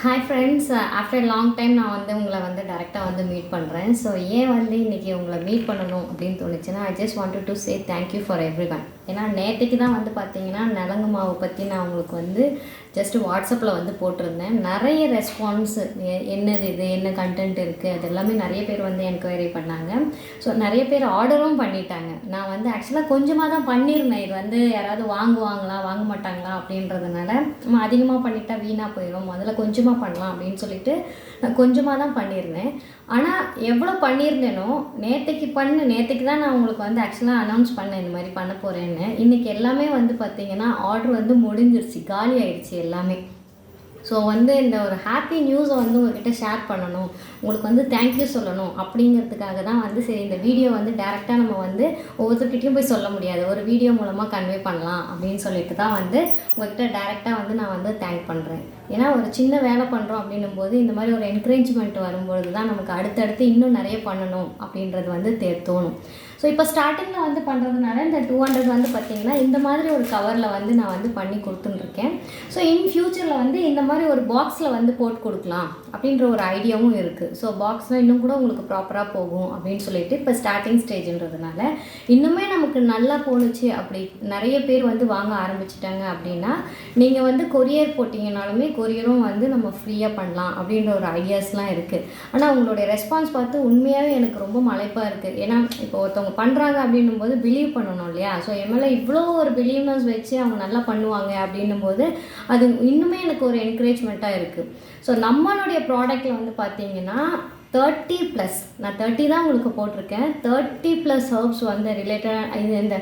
Hi friends, after long time நான் உங்களை டேரெக்டாக மீட் பண்ணுறேன். ஸோ ஏன் இன்றைக்கி உங்களை மீட் பண்ணணும் அப்படின்னு தோணுச்சுன்னா, I just wanted to say thank you for every one. ஏன்னா நேற்றுக்கு தான் பார்த்தீங்கன்னா நலங்கு மாவு பற்றி நான் உங்களுக்கு ஜஸ்ட்டு வாட்ஸ்அப்பில் போட்டிருந்தேன். நிறைய ரெஸ்பான்ஸ், என்னது இது, என்ன கண்டென்ட் இருக்குது, அது எல்லாமே நிறைய பேர் என்கொயரி பண்ணாங்க. ஸோ நிறைய பேர் ஆர்டரும் பண்ணிட்டாங்க. நான் ஆக்சுவலாக கொஞ்சமாக தான் பண்ணியிருந்தேன். இது யாராவது வாங்குவாங்களா வாங்க மாட்டாங்களா அப்படின்றதுனால நம்ம அதிகமாக பண்ணிட்டா வீணாக போயிடும், முதல்ல கொஞ்சமாக பண்ணலாம் அப்படின்னு சொல்லிட்டு நான் கொஞ்சமாக தான் பண்ணியிருந்தேன். ஆனால் எவ்வளோ பண்ணியிருந்தேனோ நேற்றுக்கு தான் நான் உங்களுக்கு ஆக்சுவலாக அனௌன்ஸ் பண்ணேன் இந்த மாதிரி பண்ண போகிறேன்னு. இன்றைக்கி எல்லாமே பார்த்திங்கன்னா ஆர்டர் முடிஞ்சிருச்சு, காலி ஆயிடுச்சு எல்லாமே. ஸோ இந்த ஒரு ஹாப்பி நியூஸை உங்கள்கிட்ட ஷேர் பண்ணணும், உங்களுக்கு தேங்க்யூ சொல்லணும் அப்படிங்கிறதுக்காக தான் சரி இந்த வீடியோ டேரெக்டாக நம்ம ஒவ்வொருத்தர்கிட்டையும் போய் சொல்ல முடியாது, ஒரு வீடியோ மூலமாக கன்வே பண்ணலாம் அப்படின்னு சொல்லிட்டு தான் உங்கள்கிட்ட டேரெக்டாக நான் தேங்க் பண்ணுறேன். ஏன்னா ஒரு சின்ன வேலை பண்ணுறோம் அப்படின்னும் போது இந்த மாதிரி ஒரு என்கரேஜ்மெண்ட் வரும்பொழுது தான் நமக்கு அடுத்தடுத்து இன்னும் நிறைய பண்ணணும் அப்படின்றது தோணும். ஸோ இப்போ ஸ்டார்டிங்கில் பண்ணுறதுனால இந்த 200 பார்த்திங்கன்னா இந்த மாதிரி ஒரு கவரில் நான் பண்ணி கொடுத்துட்டுருக்கேன். ஸோ இன் ஃப்யூச்சரில் இந்த மாதிரி ஒரு பாக்ஸில் போட்டு கொடுக்கலாம் அப்படின்ற ஒரு ஐடியாவும் இருக்குது. ஸோ பாக்ஸ்னால் இன்னும் கூட உங்களுக்கு ப்ராப்பராக போகும் அப்படின்னு சொல்லிட்டு இப்போ ஸ்டார்டிங் ஸ்டேஜ்ன்றதுனால இன்னுமே நமக்கு நல்லா போணுச்சு, அப்படி நிறைய பேர் வாங்க ஆரம்பிச்சிட்டாங்க அப்படின்னா நீங்கள் கொரியர் போட்டிங்கனாலுமே கொரியரும் நம்ம ஃப்ரீயாக பண்ணலாம் அப்படின்ற ஒரு ஐடியாஸ்லாம் இருக்குது. ஆனால் உங்களுடைய ரெஸ்பான்ஸ் பார்த்து உண்மையாகவே எனக்கு ரொம்ப மலைப்பாக இருக்குது. ஏன்னா இப்போ ஒருத்தவங்க பண்ணுறாங்க அப்படின்னும் போது பிலீவ் பண்ணணும் இல்லையா? ஸோ என் மேலே இவ்வளோ ஒரு பிலீவ்னஸ் வச்சு அவங்க நல்லா பண்ணுவாங்க அப்படின்னும் போது அது இன்னுமே எனக்கு ஒரு என்கரேஜ்மெண்ட்டாக இருக்குது. ஸோ நம்மளுடைய ப்ராடக்டில் பார்த்தீங்கன்னா 30+, நான் 30 தான் உங்களுக்கு போட்டிருக்கேன். 30+ ஹர்ப்ஸ் ரிலேட்டடாக இந்த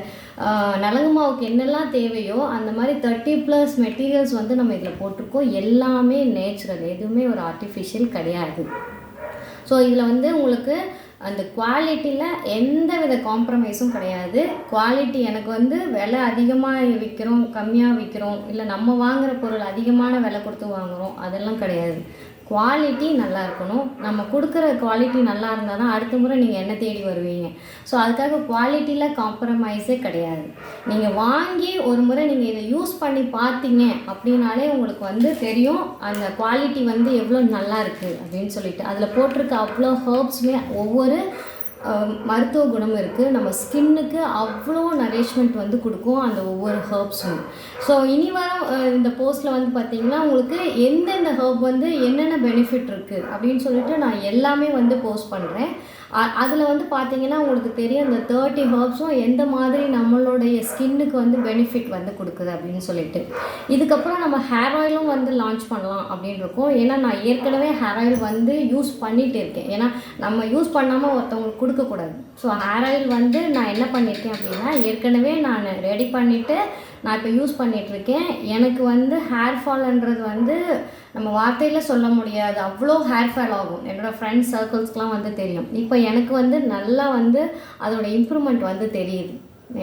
நலங்கு மாவுக்கு என்னெல்லாம் தேவையோ அந்த மாதிரி 30+ மெட்டீரியல்ஸ் நம்ம இதில் போட்டிருக்கோம். எல்லாமே நேச்சுரல், எதுவுமே ஒரு ஆர்டிஃபிஷியல் கிடையாது. ஸோ இதில் உங்களுக்கு அந்த குவாலிட்டியில் எந்த வித காம்ப்ரமைஸும் கிடையாது. குவாலிட்டி எனக்கு விலை அதிகமாக விற்கிறோம், கம்மியாக விற்கிறோம், இல்லை நம்ம வாங்குகிற பொருள் அதிகமான விலை கொடுத்து வாங்குகிறோம், அதெல்லாம் கிடையாது. குவாலிட்டி நல்லா இருக்கணும். நம்ம கொடுக்குற குவாலிட்டி நல்லா இருந்தால் தான் அடுத்த முறை நீங்கள் என்ன தேடி வருவீங்க. ஸோ அதுக்காக குவாலிட்டியில் காம்ப்ரமைஸே கிடையாது. நீங்கள் வாங்கி ஒரு முறை நீங்கள் இதை யூஸ் பண்ணி பார்த்தீங்க அப்படின்னாலே உங்களுக்கு தெரியும் அந்த குவாலிட்டி எவ்வளோ நல்லா இருக்குது அப்படின்னு சொல்லிட்டு. அதில் போட்டிருக்க அவ்வளோ ஹர்ப்ஸுமே ஒவ்வொரு மருத்துவ குணம் இருக்குது. நம்ம ஸ்கின்னுக்கு அவ்வளோ நரிஷ்மெண்ட் கொடுக்கும் அந்த ஒவ்வொரு ஹர்ப்ஸும். ஸோ இனி வர இந்த போஸ்ட்டில் பார்த்திங்கன்னா உங்களுக்கு எந்தெந்த ஹர்ப் என்னென்ன பெனிஃபிட் இருக்குது அப்படின்னு சொல்லிட்டு நான் எல்லாமே போஸ்ட் பண்ணுறேன். அதில் பார்த்திங்கன்னா உங்களுக்கு தெரியும் இந்த 30 ஹர்ப்ஸும் எந்த மாதிரி நம்மளுடைய ஸ்கின்னுக்கு பெனிஃபிட் கொடுக்குது அப்படின்னு சொல்லிட்டு. இதுக்கப்புறம் நம்ம ஹேர் ஆயிலும் லான்ச் பண்ணலாம் அப்படின்னு இருக்கோம். ஏன்னா நான் ஏற்கனவே ஹேர் ஆயில் யூஸ் பண்ணிகிட்டு இருக்கேன். ஏன்னா நம்ம யூஸ் பண்ணாமல் ஒருத்தவங்களுக்கு கொடுக்கக்கூடாது. ஸோ ஹேர் ஆயில் நான் என்ன பண்ணியிருக்கேன் அப்படின்னா ஏற்கனவே நான் ரெடி பண்ணிவிட்டு நான் இப்போ யூஸ் பண்ணிகிட்ருக்கேன். எனக்கு ஹேர் ஃபால்ன்றது நம்ம வார்த்தையில் சொல்ல முடியாது, அவ்வளோ ஹேர் ஃபால் ஆகும். என்னோடய ஃப்ரெண்ட்ஸ் சர்க்கிள்ஸ்க்கெலாம் தெரியும். இப்போ எனக்கு நல்லா அதோடய இம்ப்ரூவ்மெண்ட் தெரியுது.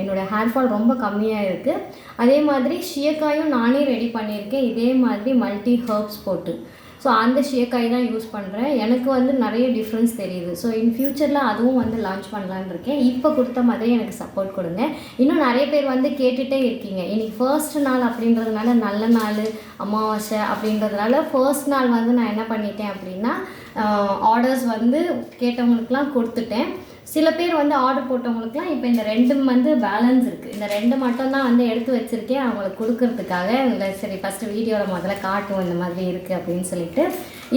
என்னோடய ஹேர் ஃபால் ரொம்ப கம்மியாக இருக்குது. அதே மாதிரி ஷியக்காயும் நானே ரெடி பண்ணியிருக்கேன், இதே மாதிரி மல்டி ஹர்ப்ஸ் போட்டு. ஸோ அந்த ஷியக்காய் தான் யூஸ் பண்ணுறேன். எனக்கு நிறைய டிஃப்ரென்ஸ் தெரியுது. ஸோ இன் ஃப்யூச்சரில் அதுவும் லான்ச் பண்ணலான்னு இருக்கேன். இப்போ கொடுத்த மாதிரி எனக்கு சப்போர்ட் கொடுங்க. இன்னும் நிறைய பேர் கேட்டுகிட்டே இருக்கீங்க. இன்றைக்கி ஃபர்ஸ்ட் நாள் அப்படின்றதுனால நல்ல நாள் அமாவாசை அப்படின்றதுனால ஃபர்ஸ்ட் நாள் நான் என்ன பண்ணிட்டேன் அப்படின்னா ஆர்டர்ஸ் கேட்டவங்களுக்குலாம் கொடுத்துட்டேன். சில பேர் ஆர்டர் போட்டவங்களுக்குலாம் இப்போ இந்த 2 பேலன்ஸ் இருக்குது. இந்த 2 மட்டும் தான் எடுத்து வச்சுருக்கேன் அவங்களுக்கு கொடுக்கறதுக்காக. இல்லை சரி ஃபஸ்ட்டு வீடியோவில் முதல்ல காட்டுவோம் இந்த மாதிரி இருக்குது அப்படின்னு சொல்லிட்டு.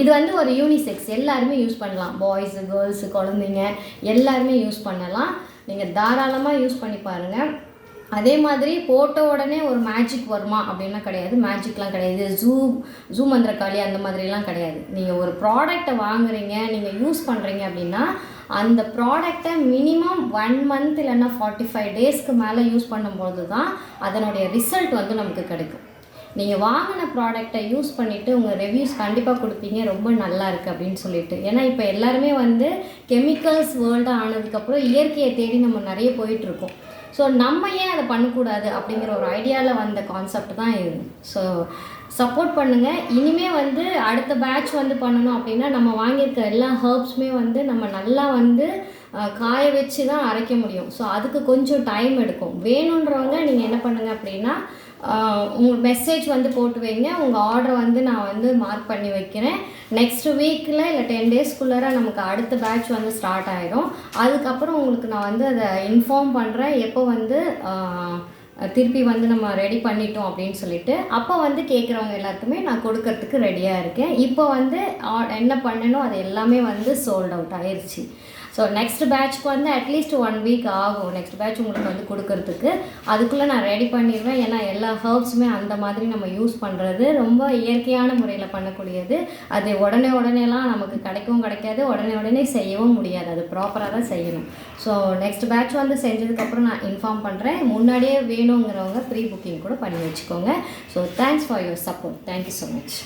இது ஒரு யூனிசெக்ஸ், எல்லாருமே யூஸ் பண்ணலாம். பாய்ஸு, கேர்ள்ஸு, குழந்தைங்க எல்லாருமே யூஸ் பண்ணலாம். நீங்கள் தாராளமாக யூஸ் பண்ணி பாருங்கள். அதே மாதிரி போட்ட உடனே ஒரு மேஜிக் வருமா அப்படின்னா கிடையாது, மேஜிக்லாம் கிடையாது. ஜூம் மந்திரக்காளி அந்த மாதிரிலாம் கிடையாது. நீங்கள் ஒரு ப்ராடக்டை வாங்குறீங்க, நீங்கள் யூஸ் பண்ணுறீங்க அப்படின்னா அந்த ப்ராடக்டை மினிமம் 1 மந்த் இல்லைன்னா 45 டேஸ்க்கு மேலே யூஸ் பண்ணும்போது தான் அதனுடைய ரிசல்ட் நமக்கு கிடைக்கும். நீங்கள் வாங்கின ப்ராடக்டை யூஸ் பண்ணிவிட்டு உங்கள் ரிவ்யூஸ் கண்டிப்பாக கொடுப்பீங்க, ரொம்ப நல்லா இருக்குது அப்படின்னு சொல்லிட்டு. ஏன்னா இப்போ எல்லாருமே கெமிக்கல்ஸ் வேர்ல்டாக ஆனதுக்கப்புறம் இயற்கையை தேடி நம்ம நிறைய போயிட்டுருக்கோம். ஸோ நம்ம ஏன் அதை பண்ணக்கூடாது அப்படிங்கிற ஒரு ஐடியாவில் வந்த கான்செப்ட் தான் இது. ஸோ சப்போர்ட் பண்ணுங்கள். இனிமேல் அடுத்த பேட்ச் பண்ணணும் அப்படின்னா நம்ம வாங்கியிருக்க எல்லா ஹர்ப்ஸுமே நம்ம நல்லா காய வச்சு தான் அரைக்க முடியும். ஸோ அதுக்கு கொஞ்சம் டைம் எடுக்கும். வேணுன்றவங்க நீங்கள் என்ன பண்ணுங்கள் அப்படின்னா உங்களுக்கு மெசேஜ் வந்து போட்டு வைங்க. உங்கள் ஆர்டரை வந்து நான் வந்து மார்க் பண்ணி வைக்கிறேன். நெக்ஸ்ட் வீக்கில் இல்லை 10 டேஸ்க்குள்ளார நமக்கு அடுத்த பேட்ச் வந்து ஸ்டார்ட் ஆகிடும். அதுக்கப்புறம் உங்களுக்கு நான் வந்து அதை இன்ஃபார்ம் பண்ணுறேன் எப்போ வந்து திருப்பி வந்து நம்ம ரெடி பண்ணிட்டோம் அப்படின்னு சொல்லிட்டு. அப்போ வந்து கேட்குறவங்க எல்லாருக்குமே நான் கொடுக்கறதுக்கு ரெடியாக இருக்கேன். இப்போ வந்து என்ன பண்ணணும் அது எல்லாமே வந்து சோல்ட் அவுட் ஆயிடுச்சு. ஸோ நெக்ஸ்ட் பேட்ச்க்கு வந்து அட்லீஸ்ட் 1 வீக் ஆகும் நெக்ஸ்ட் பேட்ச் உங்களுக்கு வந்து கொடுக்கறதுக்கு. அதுக்குள்ளே நான் ரெடி பண்ணிடுவேன். ஏன்னா எல்லா ஹர்ப்ஸுமே அந்த மாதிரி நம்ம யூஸ் பண்ணுறது ரொம்ப இயற்கையான முறையில் பண்ணக்கூடியது. அது உடனேலாம் நமக்கு கிடைக்காது, உடனே செய்யவும் முடியாது. அது ப்ராப்பராக தான் செய்யணும். ஸோ நெக்ஸ்ட் பேட்ச் வந்து செஞ்சதுக்கப்புறம் நான் இன்ஃபார்ம் பண்ணுறேன். முன்னாடியே வேணுங்கிறவங்க ப்ரீ புக்கிங் கூட பண்ணி வச்சுக்கோங்க. So thanks for your support. Thank you so much.